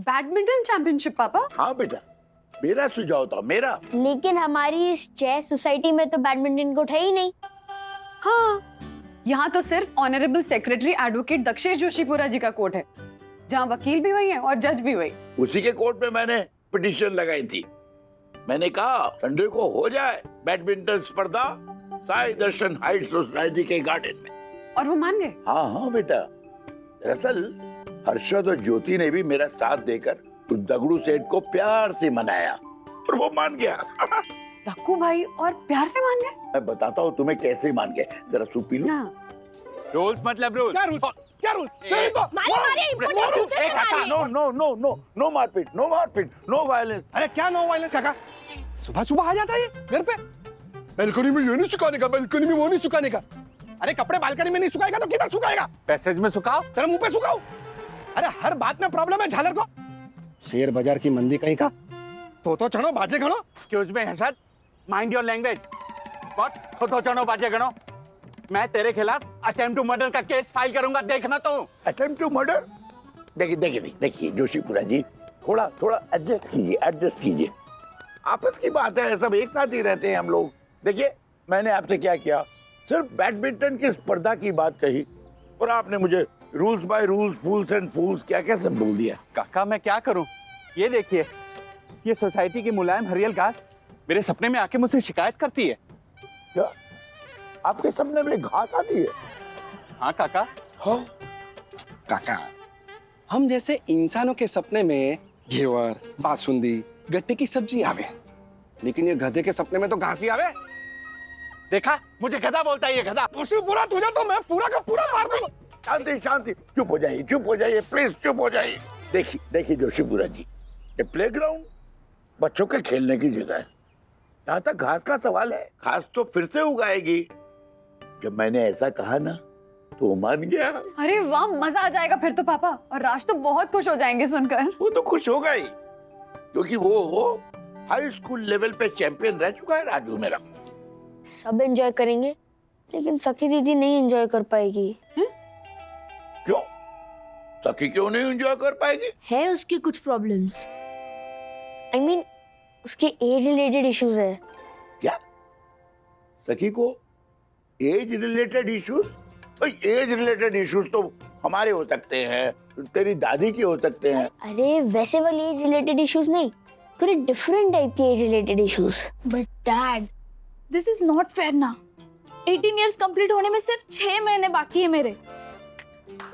Badminton championship पापा? हाँ बेटा, मेरा सुझाव था, मेरा। लेकिन हमारी इस चेस सोसाइटी में तो बैडमिंटन को उठाई ही नहीं। हाँ, यहाँ तो सिर्फ honourable secretary advocate Dakshesh Joshipura ji का कोर्ट है, जहाँ वकील भी वही है और जज भी वही। उसी के कोर्ट में मैंने पिटीशन लगाई थी। मैंने कहा संडे को हो जाए बैडमिंटन स्पर्धा साई दर्शन हाइट सोसाइटी के गार्डन में, और वो मान गए। हाँ हाँ बेटा, दरअसल हर्षद और ज्योति ने भी मेरा साथ देकर उस दगड़ू सेठ को प्यार से मनाया और वो मान गया। दक्कू भाई और प्यार से मान गए? मैं बताता हूँ तुम्हें कैसे मान गए, जरा सूप पी लो। रूल्स मतलब रूल्स। क्या रूल्स? क्या रूल्स? तेरे तो no no no no no मारपीट, नो मारपीट, नो वायलेंस। अरे क्या नो वायलेंस काका? सुबह सुबह आ जाता है ये घर पे। बालकनी में ये नहीं सुखाने का, बालकनी में वो नहीं सुखाने का। अरे कपड़े बालकनी में नहीं सुखाएगा तो किधर सुखाएगा? पैसेज में सुखाओ। तेरे मुंह पे सुखाओ। अरे हर बात में प्रॉब्लम है झालर को। शेयर बाजार की मंदी कहीं का तो चढ़ो बाजे गणो। Excuse me Harshad, mind your language. What? तो चढ़ो बाजे गणो। मैं तेरे खिलाफ अटेम्प्ट टू मर्डर का केस फाइल करूंगा, देखना तो। Attempt to murder? देखिए जोशीपुरा जी, थोड़ा एडजस्ट कीजिए। आपस की बात है, सब एक साथ ही रहते हैं हम लोग। देखिए मैंने आपसे क्या किया, सिर्फ बैडमिंटन की स्पर्धा की बात कही और आपने मुझे rules by rules, fools and fools क्या क्या सब बोल दिया। काका मैं क्या करूं? ये देखिए, ये सोसाइटी की मुलायम हरियल घास मेरे सपने में आके मुझसे शिकायत करती है। क्या आपके सपने में घास आती है? हाँ काका। हाँ काका, हम जैसे इंसानों के सपने में घेवर, बासुंदी, गट्टे की सब्जी आवे, लेकिन ये गधे के सपने में तो घास ही आवे। देखा, मुझे गधा बोलता है ये गधा। पूरा तुझे तो मैं पूरा का पूरा मार दूंगा। शांति, चुप हो जाइए प्लीज, चुप हो जाइए। देखिए जोशीपुरा जी, ये प्लेग्राउंड बच्चों के खेलने की जगह है। जहाँ तक घास का सवाल है, घास तो फिर से उगाएगी। जब मैंने ऐसा कहा ना तो मान गया। अरे वाह, मजा आ जाएगा फिर तो पापा, और राज तो बहुत खुश हो जाएंगे सुनकर। वो तो खुश होगा ही, क्योंकि वो हाई स्कूल लेवल पे चैंपियन रह चुका है राजू मेरा। सब एंजॉय करेंगे, लेकिन सखी दीदी नहीं एंजॉय कर पाएगी। क्यों? सखी क्यों नहीं एंजॉय कर पाएगी? है उसकी कुछ प्रॉब्लम्स। I mean, उसके एज रिलेटेड इश्यूज है। क्या? सखी को age related issues? Age related issues तो हमारे हो सकते हैं, तेरी दादी के हो सकते हैं। अरे वैसे वाली एज रिलेटेड इश्यूज नहीं, थोड़े डिफरेंट टाइप के age related issues. But dad, this is not fair ना। 18 इयर्स कंप्लीट होने में सिर्फ 6 महीने बाकी है मेरे।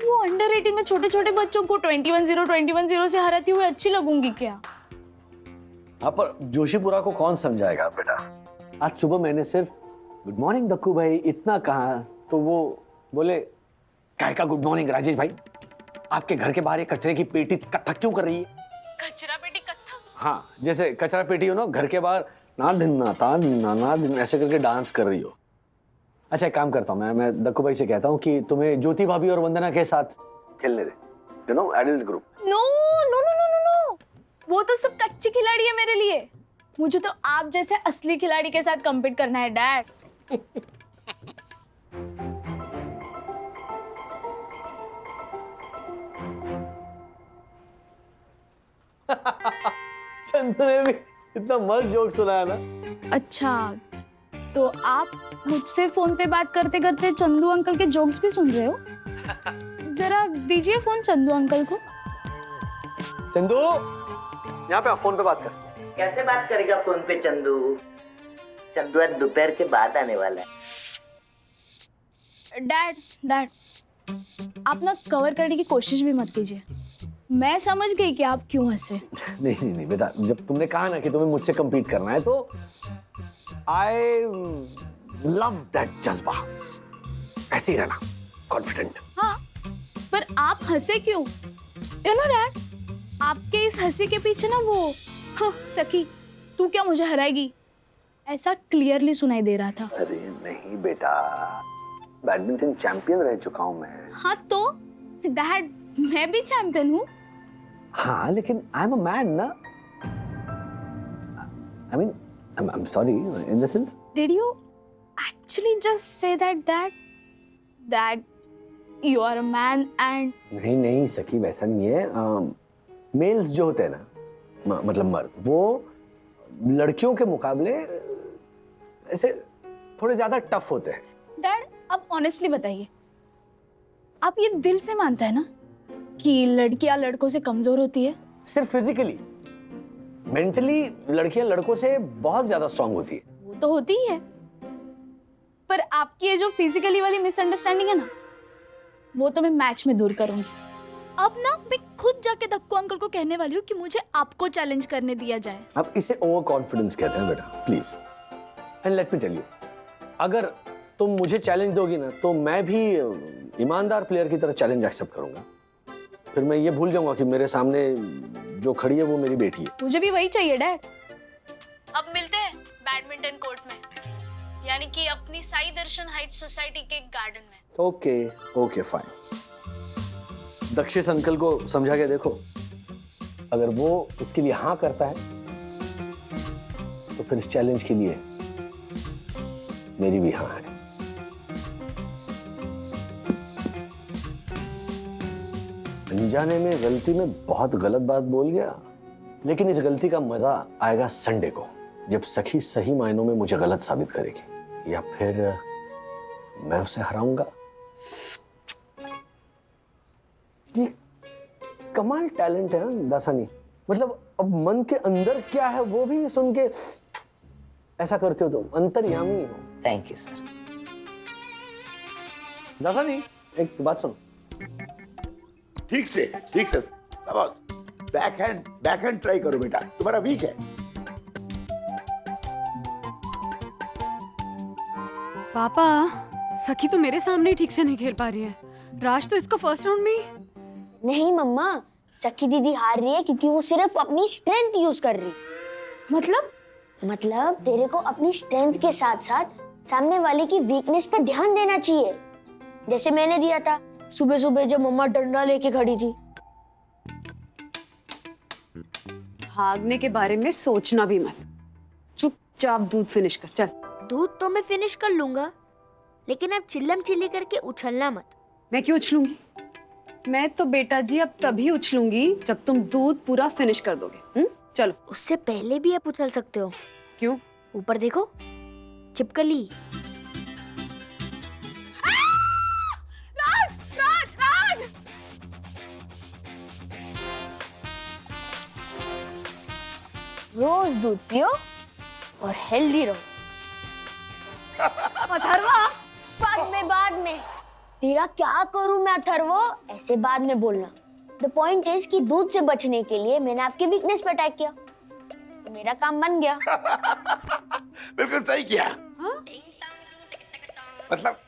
वो अंडर 18 में छोटे छोटे बच्चों को 21-0 से हराती हुई अच्छी लगूंगी क्या? हाँ, पर जोशीपुरा को कौन समझाएगा बेटा? आज सुबह मैंने सिर्फ गुड मॉर्निंग दक्कू भाई इतना कहा तो वो बोले काय का गुड मॉर्निंग राजेश भाई, आपके घर के बाहर एक कचरे की पेटी कत्था क्यों कर रही है? कचरा पेटी कत्था? हाँ, जैसे कचरा पेटी हो ना, घर के बाहर ना दिन ऐसे करके डांस कर रही हो। अच्छा एक काम करता हूँ, मैं दक्कू भाई से कहता हूँ कि तुम्हें ज्योति भाभी और वंदना के साथ खेलने दे, you know, adult group. No no no no no no, वो तो सब कच्ची खिलाड़ी है मेरे लिए। मुझे तो आप जैसे असली खिलाड़ी के साथ कम्पीट करना है डैड। चंदू ने भी इतना मस्त जोक सुनाया ना। अच्छा, तो आप मुझसे फोन पे बात करते करते चंदू अंकल के जोक्स भी सुन रहे हो? जरा दीजिए फोन चंदू अंकल को। चंदू, यहाँ पे फोन पे बात कर। कैसे बात करेगा फोन पे चंदू? चंदू आज दोपहर के बाद आने वाला है। डैड, आप ना कवर करने की कोशिश भी मत कीजिए। मैं समझ गई कि आप क्यों हंसे। नहीं बेटा, जब तुमने कहा ना कि तुम्हें मुझसे compete करना है तो आई लव दैट जज्बा। ऐसे ही रहना, कॉन्फिडेंट। हाँ, पर आप हंसे क्यों? यू नो डैड, आपके इस हंसी के पीछे ना वो हाँ, सखी तू क्या मुझे हराएगी ऐसा क्लियरली सुनाई दे रहा था। अरे नहीं बेटा, बैडमिंटन चैंपियन रह चुका हूं मैं। हाँ तो डैड, मैं भी चैंपियन हूँ। हाँ लेकिन आई एम अ मैन ना। I mean I am sorry in the sense. Did you actually just say that you are a man and? नहीं सखी, वैसा नहीं है। मेल्स जो होते हैं ना, मतलब मर्द, वो लड़कियों के मुकाबले ऐसे थोड़े ज्यादा टफ होते हैं। डैड अब ऑनेस्टली बताइए, आप ये दिल से मानते हैं ना कि लड़कियां लड़कों से कमजोर होती है? सिर्फ फिजिकली, मेंटली लड़कियां लड़कों से बहुत ज्यादा स्ट्रांग होती है। वो तो होती ही है, पर आपकी ये जो फिजिकली वाली मिसअंडरस्टैंडिंग है ना, वो तो मैं मैच में दूर करूंगी। अब ना मैं खुद जाके दक्कू अंकल को कहने वाली हूँ कि मुझे आपको चैलेंज करने दिया जाए। अब इसे ओवर कॉन्फिडेंस कहते हैं बेटा, please. And let me tell you, अगर तुम मुझे चैलेंज दोगी ना तो मैं भी ईमानदार प्लेयर की तरह चैलेंज एक्सेप्ट करूंगा। फिर मैं ये भूल जाऊंगा कि मेरे सामने जो खड़ी है वो मेरी बेटी है। मुझे भी वही चाहिए डैड। अब मिलते हैं बैडमिंटन कोर्ट में, यानी कि अपनी साई दर्शन हाइट्स सोसाइटी के गार्डन में। Okay okay fine. Dakshesh uncle को समझा के देखो, अगर वो इसके लिए हाँ करता है तो फिर इस चैलेंज के लिए मेरी भी हाँ है। अनजाने में गलती में बहुत गलत बात बोल गया, लेकिन इस गलती का मजा आएगा संडे को, जब सखी सही मायनों में मुझे गलत साबित करेगी, या फिर मैं उसे हराऊंगा। ये कमाल टैलेंट है ना दासानी, मतलब अब मन के अंदर क्या है वो भी सुन के ऐसा करते हो तुम, अंतर्यामी हो। Thank you sir. दासानी एक बात सुनो, ठीक से शाबाश। बैक हैंड ट्राई करो बेटा, तुम्हारा वीक है। पापा, सखी तो मेरे सामने ही ठीक से नहीं खेल पा रही है। राज तो इसको फर्स्ट राउंड में ही। नहीं मम्मा, सखी दीदी हार रही है क्योंकि वो सिर्फ अपनी स्ट्रेंथ यूज कर रही। मतलब तेरे को अपनी स्ट्रेंथ के साथ साथ सामने वाले की वीकनेस पे ध्यान देना चाहिए, जैसे मैंने दिया था सुबह सुबह जब मम्मा डंडा लेके खड़ी थी। भागने के बारे में सोचना भी मत, चुपचाप दूध फिनिश कर चल। दूध तो मैं फिनिश कर लूंगा, लेकिन अब चिल्लम चिल्ली करके उछलना मत। मैं क्यों उछलूंगी? मैं तो बेटा जी अब तभी उछलूंगी जब तुम दूध पूरा फिनिश कर दोगे। चलो। उससे पहले भी आप उछल सकते हो। क्यों? ऊपर देखो, छिपकली। रोज दूध पियो और हेल्दी रहो। अथर्वा, बाद में तेरा क्या करूं मैं अथर्वो, ऐसे बाद में बोलना। द पॉइंट इज कि दूध से बचने के लिए मैंने आपके वीकनेस पे अटैक किया, तो मेरा काम बन गया। बिल्कुल सही किया। मतलब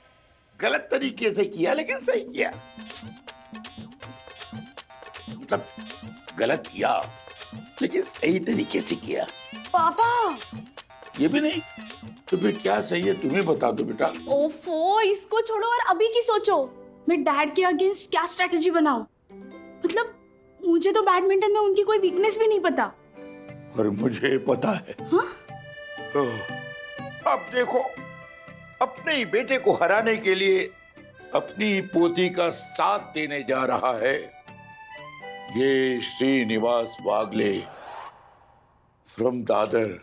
गलत तरीके से किया लेकिन सही किया। मतलब गलत किया लेकिन सही तरीके से किया। पापा, ये भी नहीं तो फिर क्या सही है तुम्हें बता दो बेटा। ओफो, इसको छोड़ो और अभी की सोचो। मैं डैड के अगेंस्ट क्या स्ट्रेटजी बनाऊं? मतलब मुझे तो बैडमिंटन में उनकी कोई वीकनेस भी नहीं पता। और मुझे पता है। हाँ? अब देखो, अपने ही बेटे को हराने के लिए अपनी पोती का साथ देने जा रहा है ये श्रीनिवास वागले फ्रॉम दादर।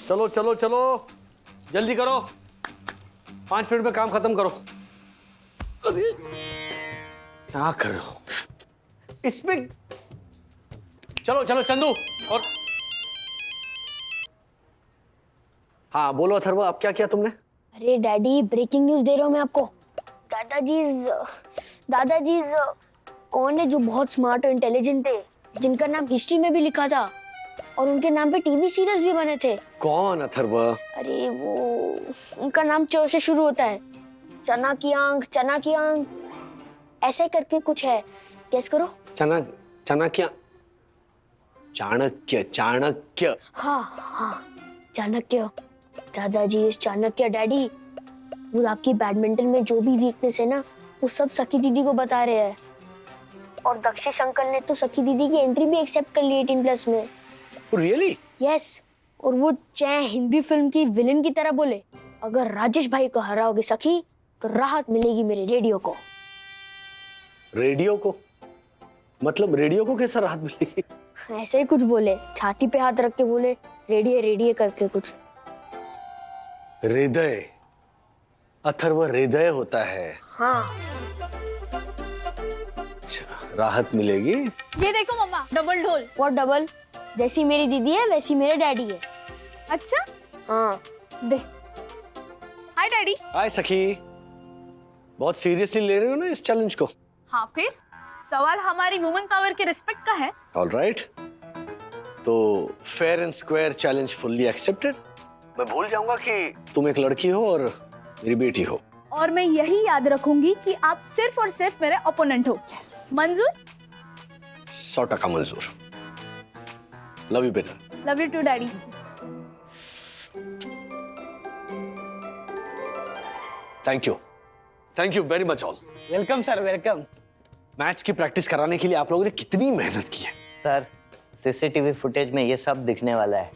चलो चलो चलो, जल्दी करो, 5 मिनट में काम खत्म करो। क्या कर रहे हो इसमें? चलो चलो चंदू। और हाँ बोलो अथर्वा, अब क्या किया तुमने? अरे डैडी, ब्रेकिंग न्यूज दे रहा हूँ मैं आपको। दादाजी कौन है जो बहुत स्मार्ट और इंटेलिजेंट थे, जिनका नाम हिस्ट्री में भी लिखा था और उनके नाम पे टीवी सीरीज भी बने थे। कौन अथर्वा? अरे वो, उनका नाम च से शुरू होता है। चना की आंख ऐसे करके कुछ है, गेस करो। चाणक्य। हाँ, चाणक्य। दादाजी इस चाणक्य डैडी, वो आपकी बैडमिंटन में जो भी वीकनेस है ना, वो सब सखी दीदी को बता रहे हैं। और दक्षेश अंकल ने तो सखी दीदी की एंट्री भी एक्सेप्ट कर ली 18+ में। रियली? यस। और वो चाहे हिंदी फिल्म की विलेन की तरह बोले, अगर राजेश भाई को हराओगे सखी तो राहत मिलेगी मेरे रेडियो को। रेडियो को? मतलब रेडियो को कैसा राहत मिलेगी? ऐसे ही कुछ बोले, छाती पे हाथ रख के बोले रेडिये करके कुछ। हृदय, अथर्व हृदय होता है। हाँ। अच्छा, राहत मिलेगी। ये देखो मम्मा, डबल ढोल। और डबल, जैसी मेरी दीदी है वैसी मेरे डैडी है। अच्छा, हाँ। दे। हाय डैडी। हाय सखी, बहुत सीरियसली ले रहे हो ना इस चैलेंज को? हाँ, फिर सवाल हमारी वुमेन पावर के रिस्पेक्ट का है। ऑलराइट, तो fair and square challenge fully accepted. मैं भूल जाऊंगा कि तुम एक लड़की हो और मेरी बेटी हो। और मैं यही याद रखूंगी कि आप सिर्फ और सिर्फ मेरे ओपोनेंट हो। मंजूर? 100% मंजूर। लव यू बेटा। Love you too daddy. Thank you very much all. Welcome sir, welcome. Match की प्रैक्टिस कराने के लिए आप लोगों ने कितनी मेहनत की है। सर, सीसीटीवी फुटेज में ये सब दिखने वाला है।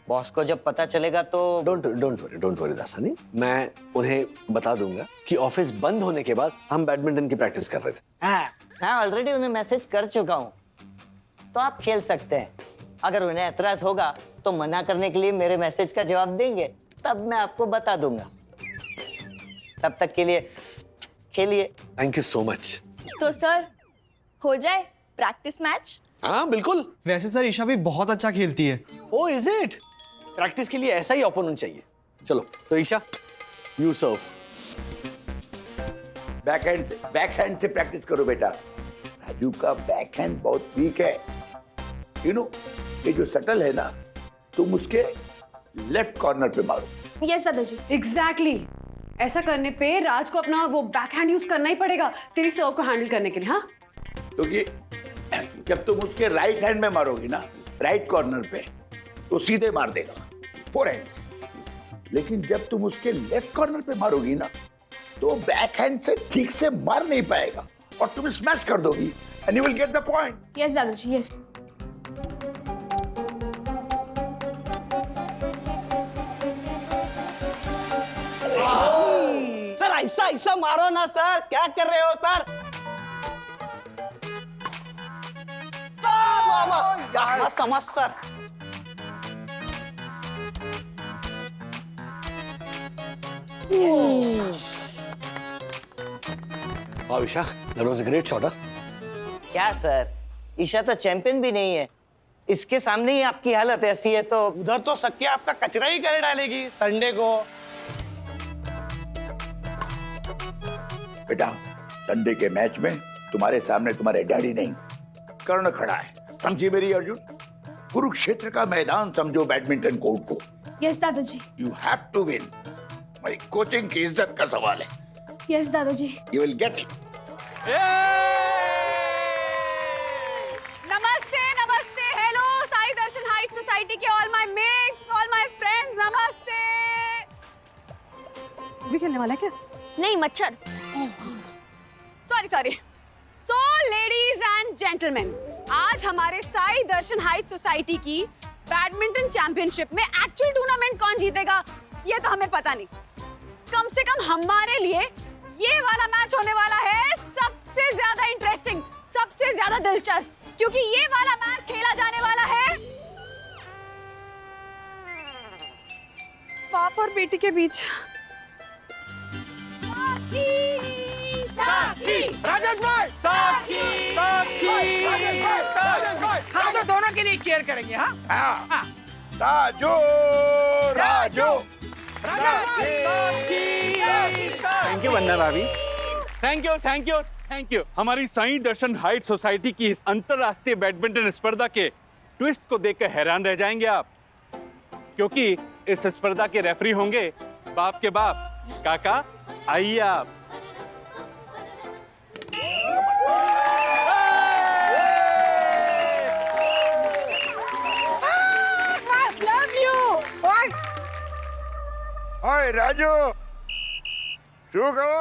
बॉस को जब पता चलेगा तो डोंट वरी दासानी, मैं उन्हें बता दूंगा कि ऑफिस बंद होने के बाद हम बैडमिंटन की प्रैक्टिस कर रहे थे। मैं ऑलरेडी उन्हें मैसेज कर चुका हूँ, तो आप खेल सकते हैं। अगर उन्हें एतराज होगा तो मना करने के लिए मेरे मैसेज का जवाब देंगे, तब मैं आपको बता दूंगा। तब तक के लिए खेलिए। Thank you so much. तो सर, हो जाए प्रैक्टिस मैच? हाँ बिल्कुल। वैसे सर ईशा भी बहुत अच्छा खेलती है। ओ इज इट? प्रैक्टिस के लिए ऐसा ही ओपोनेंट चाहिए। चलो तो ईशा, यू सर्व। बैकहैंड से प्रैक्टिस करो बेटा। राजू का बैकहैंड बहुत वीक है। यू नो, ये जो शटल है ना, तुम उसके लेफ्ट कॉर्नर पे मारो। यस दादाजी। एग्जैक्टली ऐसा करने पे राज को अपना वो बैकहैंड यूज करना ही पड़ेगा तेरी सर्व को हैंडल करने के लिए। हाँ, क्योंकि जब तुम उसके राइट हैंड में मारोगी ना, राइट कॉर्नर पे, तो सीधे मार देगा फोरहैंड। लेकिन जब तुम उसके लेफ्ट कॉर्नर पे मारोगी ना, तो बैक हैंड से ठीक से मार नहीं पाएगा और तुम स्मैश कर दोगी and you will get the point. Yes दादाजी, यस। सर ऐसा ऐसा मारो ना सर, क्या कर रहे हो सर? वाह, वाह, मस्त मस्त सर। वाह Isha, that was a great shot. क्या सर, ईशा तो चैंपियन भी नहीं है। इसके सामने ही आपकी हालत ऐसी है तो उधर तो सक्के आपका कचरा ही कर डालेगी संडे को। बेटा, संडे के मैच में तुम्हारे सामने तुम्हारे डैडी नहीं, कर्ण खड़ा है। समझी मेरी अर्जुन? कुरुक्षेत्र का मैदान समझो बैडमिंटन कोर्ट को। यस दादाजी। You have to win. मेरी कोचिंग की इज्जत का सवाल है। यस दादाजी। You will get it. नमस्ते नमस्ते, hello Sai Darshan height society के all my mates, all my friends, नमस्ते। भी खेलने वाला है क्या? नहीं, मच्छर। Sorry. So ladies and gentleman, आज हमारे साई दर्शन हाइट सोसाइटी की बैडमिंटन चैंपियनशिप में एक्चुअल टूर्नामेंट कौन जीतेगा ये तो हमें पता नहीं। कम से कम हमारे लिए ये वाला मैच होने वाला है सबसे ज्यादा इंटरेस्टिंग, सबसे ज्यादा दिलचस्प, क्योंकि ये वाला मैच खेला जाने वाला है बाप और बेटी के बीच। राजेश भाई, हम तो दोनों के लिए चेयर करेंगे। हाँ, राजू राजू थैंक यू वंदना भाभी। Thank you. हमारी साई दर्शन हाइट सोसाइटी की इस अंतरराष्ट्रीय बैडमिंटन स्पर्धा के ट्विस्ट को देखकर हैरान रह जाएंगे आप, क्योंकि इस स्पर्धा के रेफरी होंगे बाप के बाप। काका आइए आप। हाय राजू, शुरू करो।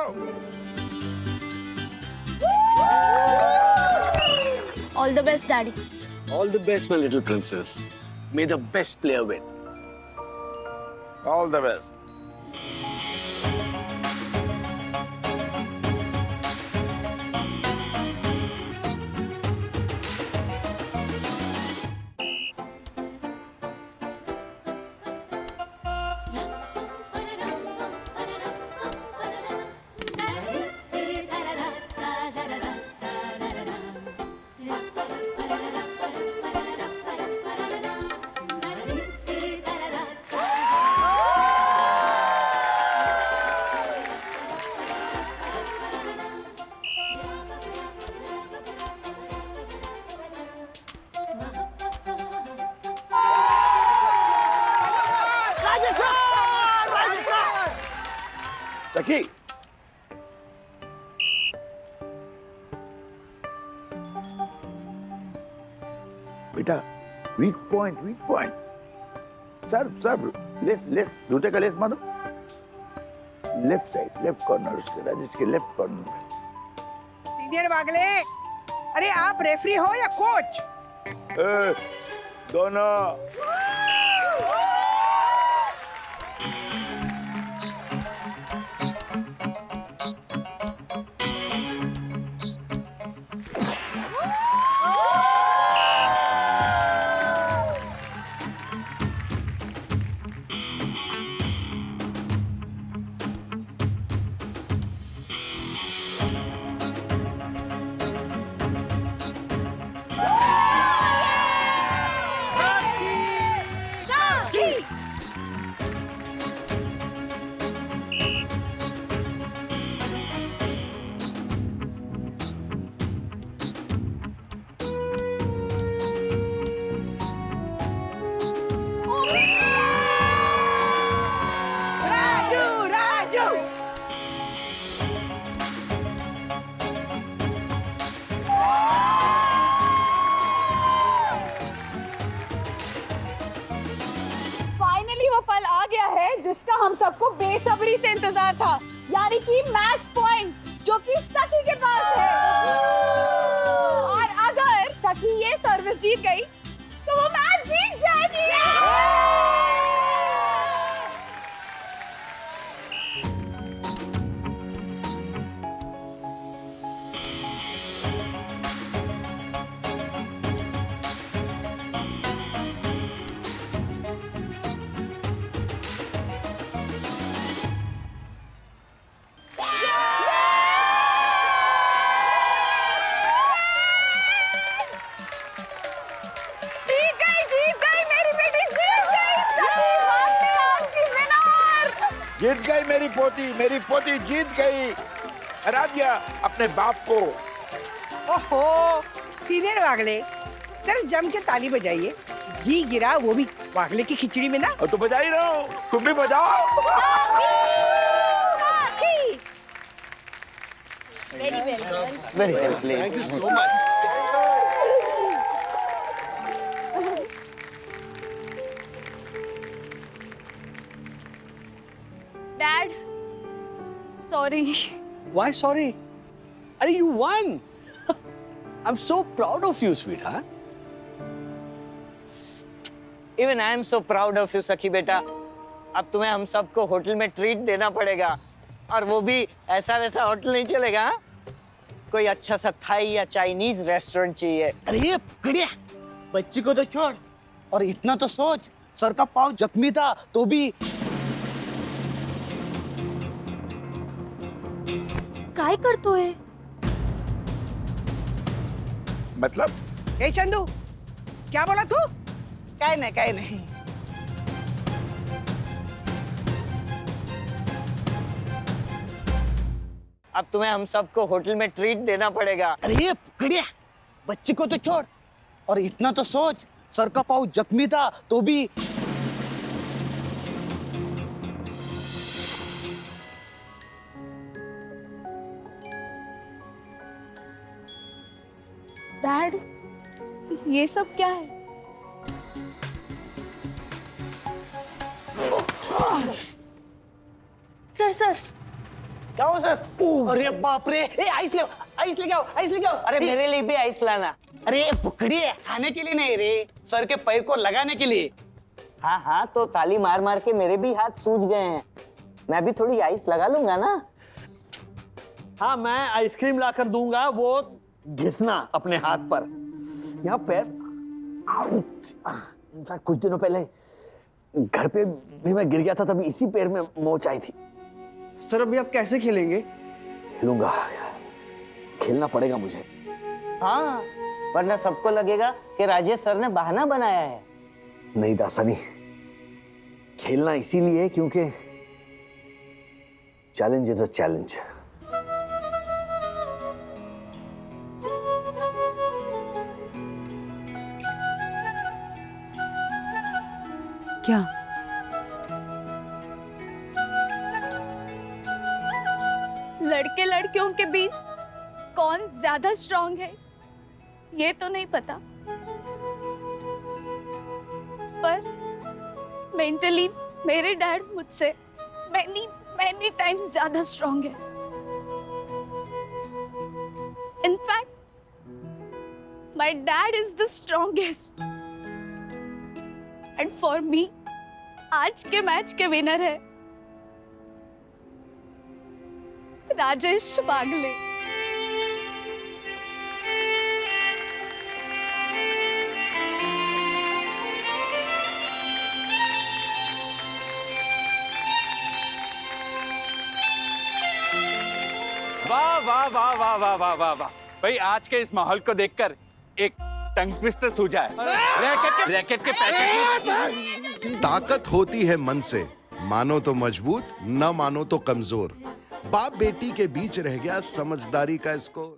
All the best daddy. All the best, my little princess. May the best player win. All the best. सखी बेटा, वीक पॉइंट, वीक पॉइंट। सर्व सर्व, लेफ्ट लेफ्ट, जूते का लेफ्ट मानो। लेफ्ट साइड, लेफ्ट कॉर्नर, उसके राजेश के लेफ्ट कॉर्नर में। Senior वागले, अरे आप रेफरी हो या कोच? दोनों। राजू राजू, फाइनली वो पल आ गया है जिसका हम सबको बेसब्री से इंतजार था, यानी कि मैच पॉइंट जो कि सखी के पास है। और अगर सखी ये सर्विस जीत गई तो वो मैच जीत जाएगी। जीत गई मेरी बेटी, जीत गई। सखी भागते आज की विनर। जीत गई मेरी पोती जीत गई। हरा दिया अपने बाप को। ओहो सीनियर वागले, जरा जम के ताली बजाइए। घी गिरा वो भी वागले की खिचड़ी में ना। और तो बजा ही रहा हूँ, तुम भी बजाओ। Very well played. Thank you so much. Dad, sorry. Why sorry? Are you won? I'm so proud of you, sweetheart. Even I am so proud of you, सखी बेटा। अब तुम्हें हम सबको होटल में ट्रीट देना पड़ेगा, और वो भी ऐसा वैसा होटल नहीं चलेगा। हाँ? कोई अच्छा सा थाई या चाइनीज रेस्टोरेंट चाहिए। अरे कड़िया, बच्ची को तो छोड़, और इतना तो सोच, सर का पाँव जख्मी था तो भी। काय करतोय? मतलब ए चंदू, क्या बोला तू? काय नहीं। अब तुम्हें हम सबको होटल में ट्रीट देना पड़ेगा। अरे कड़िया, बच्ची को तो छोड़, और इतना तो सोच, सर का पाँव जख्मी था तो भी। डैड, ये सब क्या है? सर क्या हो सर? अरे बाप रे, ए आइस ले आओ, आइस लेके आओ, आइस लेके आओ। अरे मेरे लिए भी आइस लाना। अरे फुकड़ी है, खाने के लिए नहीं रे, सर के पैर को लगाने के लिए। हाँ हाँ, तो ताली मार मार के मेरे भी हाथ सूज गए हैं। मैं भी थोड़ी आइस लगा लूंगा ना। हाँ, मैं आइसक्रीम लाकर दूंगा, वो घिसना अपने हाथ पर। यहाँ पैर, इनफैक्ट कुछ दिनों पहले घर पे भी मैं गिर गया था, तभी इसी पैर में मोच आई थी। सर अभी आप कैसे खेलेंगे? खेलूंगा, खेलना पड़ेगा मुझे। हाँ, वरना सबको लगेगा कि राजेश सर ने बहाना बनाया है। नहीं दासानी, खेलना इसीलिए है क्योंकि चैलेंज इज अ चैलेंज। क्या? लड़के लड़कियों के बीच कौन ज्यादा स्ट्रांग है ये तो नहीं पता, पर मेंटली मेरे डैड मुझसे many times ज्यादा स्ट्रांग है। In fact, my dad is the strongest. And for me, आज के मैच के विनर है राजेश वागले। वाह वाह वाह वाह वाह वाह वाह वाह भाई, आज के इस माहौल को देखकर एक टंग ट्विस्टर सूझा है। रैकेट के पैकेट। ताकत होती है मन से, मानो तो मजबूत, न मानो तो कमजोर। बाप बेटी के बीच रह गया समझदारी का स्कोर।